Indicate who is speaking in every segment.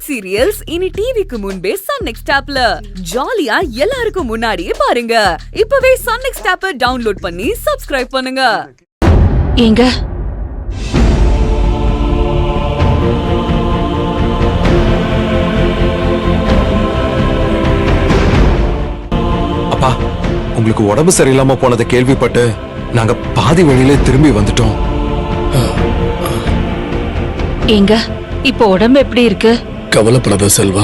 Speaker 1: Web serials இனி டிவிக்கு முன்பே சன் நெக்ஸ்ட் ஆப்ல ஜாலியா எல்லாருக்கும் முன்னாடியே பாருங்க. இப்பவே சன் நெக்ஸ்ட் ஆப்பை டவுன்லோட் பண்ணி சப்ஸ்கிரைப் பண்ணுங்க.
Speaker 2: ஏங்க
Speaker 3: அப்பா, உங்களுக்கு உடம்பு சரியில்லாம போனதை கேள்விப்பட்டு நாங்க பாதி வழியிலே திரும்பி வந்துட்டோம்.
Speaker 2: ஏங்க இப்போ உடம்பு எப்படி இருக்கு?
Speaker 4: கவலைப்படாத செல்வா,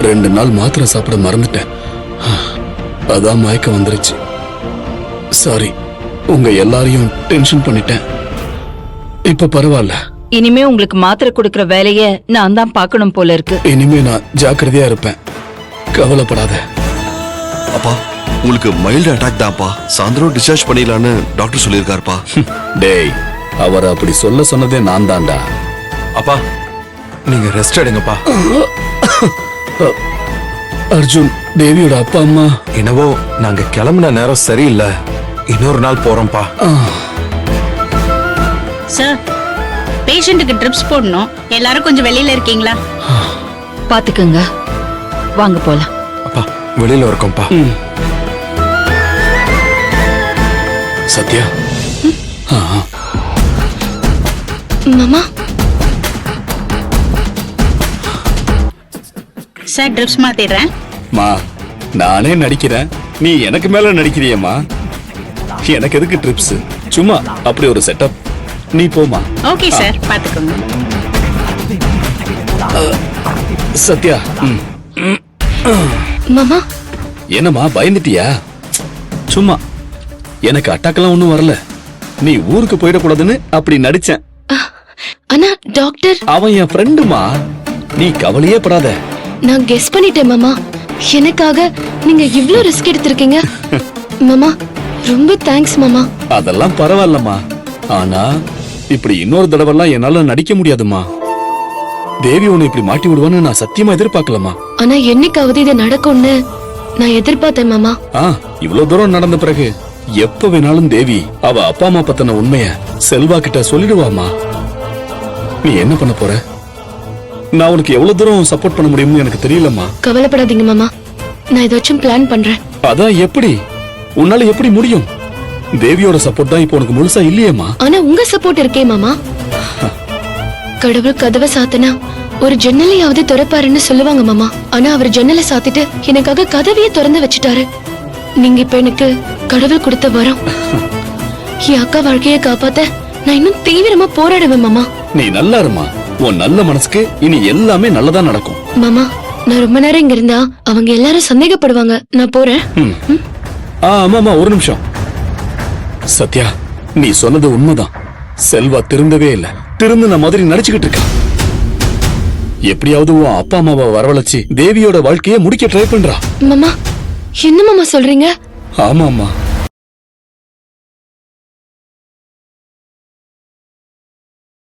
Speaker 4: 2 நாள் மாத்திரை சாப்பிட மறந்துட்டேன். அதான் மயக்கம் வந்துருச்சு. சாரி, உங்க எல்லாரையும் டென்ஷன் பண்ணிட்டேன். இப்ப பரவாயில்ல.
Speaker 2: இனிமே உங்களுக்கு மாத்திரை கொடுக்கற வேலைய நான் தான் பார்க்கணும் போல இருக்கு.
Speaker 4: இனிமே நான் ஜாக்கிரதையா இருப்பேன். கவலைப்படாத.
Speaker 5: அப்பா, உங்களுக்கு மைல்டு அட்டாக் தான்ப்பா. சாயந்தரம் டிஸ்சார்ஜ் பண்ணிடலான்னு டாக்டர் சொல்லியிருக்காருப்பா.
Speaker 4: டேய், அவர் அப்படி சொல்ல சொன்னதே நான் தான்டா.
Speaker 3: அப்பா, நீங்க ரெஸ்ட் எடுங்கப்பா.
Speaker 4: அர்ஜுன், தேவியோட அப்பா அம்மா
Speaker 3: என்னவோ நாங்க கிளம்புன நேரம் சரியில்லை. இன்னொரு நாள் போறோம்ப்பா.
Speaker 6: சார், பேஷண்ட்டுக்கு ட்ரிப்ஸ் போடணும். எல்லாரும் கொஞ்சம் வெளியில இருக்கீங்களா?
Speaker 2: பாத்துக்கங்க, வாங்க போலாம்.
Speaker 3: அப்பா, வெளியில இருக்கோம்ப்பா.
Speaker 4: சத்யா.
Speaker 7: மாமா,
Speaker 6: சார் ட்ரிப்ஸ் மாத்திடுறேன்.
Speaker 4: மா, நானே நடிக்கிறேன், நீ எனக்கு மேல நடிக்கிறியம்மா. எனக்கு எதுக்கு ட்ரிப்ஸ்? சும்மா அப்படி ஒரு செட்டப். நீ போமா.
Speaker 6: ஓகே சார், பாத்துக்கோங்க.
Speaker 4: சத்யா.
Speaker 7: மாமா,
Speaker 4: என்னம்மா பயந்துட்டியா? சும்மா, எனக்கு அட்டாக்கெல்லாம் ஒண்ணும் வரல. நீ ஊருக்கு போயிடக்கூடாதுன்னு அப்படி நடிச்சேன்.
Speaker 7: ஆனா டாக்டர்,
Speaker 4: அவன் என் ஃப்ரெண்டுமா, நீ கவலையே படாத.
Speaker 7: நான் கெஸ் பண்ணிட்டேன் மாமா. எனக்காக நீங்க இவ்ளோ ரிஸ்க் எடுத்திருக்கீங்க. மாமா, ரொம்ப தேங்க்ஸ் மாமா.
Speaker 4: அதெல்லாம் பரவாயில்லம்மா. ஆனா இப்படி இன்னொரு தடவைலாம் என்னால நடிக்க முடியாதுமா. தேவி உன்னை இப்படி மாட்டி விடுவான்னு நான் சத்தியமா எதிர்பார்க்கலமா.
Speaker 7: ஆனா என்னைக்காவது இது நடக்கும்னு நான் எதிர்பார்த்தேன் மாமா.
Speaker 4: இவ்வளவு தூரம் நடந்த பிறகு எப்ப வேணாலும் தேவி அவ அப்பா அம்மா பத்தின உண்மைய செல்வா கிட்ட சொல்லிடுவாமா. நீ என்ன பண்ண போற? நான் உனக்கு எவ்வளவு தூரம் சப்போர்ட் பண்ண முடியும்னு எனக்கு தெரியலம்மா.
Speaker 7: கவலைப்படாதீங்க மாமா, நான் ஏதாச்சும் பிளான் பண்றேன்.
Speaker 4: அதான் எப்படி? உன்னால எப்படி முடியும்? தேவியோட சப்போர்ட் தான் இப்போ உனக்கு முழுசா இல்லையேம்மா.
Speaker 7: ஆனா உங்க சப்போர்ட் இருக்கே மாமா. கடவுள் கதவை சாத்தினா ஒரு ஜன்னலையாவது திறப்பாருன்னு சொல்லுவாங்க மாமா. ஆனா அவர் ஜன்னலை சாத்திட்டு எனக்காக கதவையே திறந்து வச்சுட்டாரு. நீங்க இப்ப எனக்கு கடவுள் கொடுத்த வரம். என் அக்கா வாழ்க்கைய காப்பாத்த நான் இன்னும் தீவிரமா போராடுவேன் மாமா.
Speaker 4: நீ நல்லா இருமா. உன் நல்ல மனசுக்கு இனி எல்லாமே நல்லதா நடக்கும்.
Speaker 7: மாமா, நான் ரொம்ப நேரம் இங்க இருந்தா அவங்க எல்லாரும் சந்தேகப்படுவாங்க. நான் போறேன்.
Speaker 4: ஆமாமா, ஒரு நிமிஷம். சத்யா, நீ சொன்னது உண்மைதான். செல்வா திருந்தவே இல்ல. திருந்தின மாதிரி நடிச்சுக்கிட்டு இருக்கா. எப்படியாவது உன் அப்பா அம்மாவை வரவழைச்சு தேவியோட வாழ்க்கைய முடிக்க ட்ரை பண்றா.
Speaker 7: மாமா, என்ன மாமா சொல்றீங்க?
Speaker 4: ஆமாமா,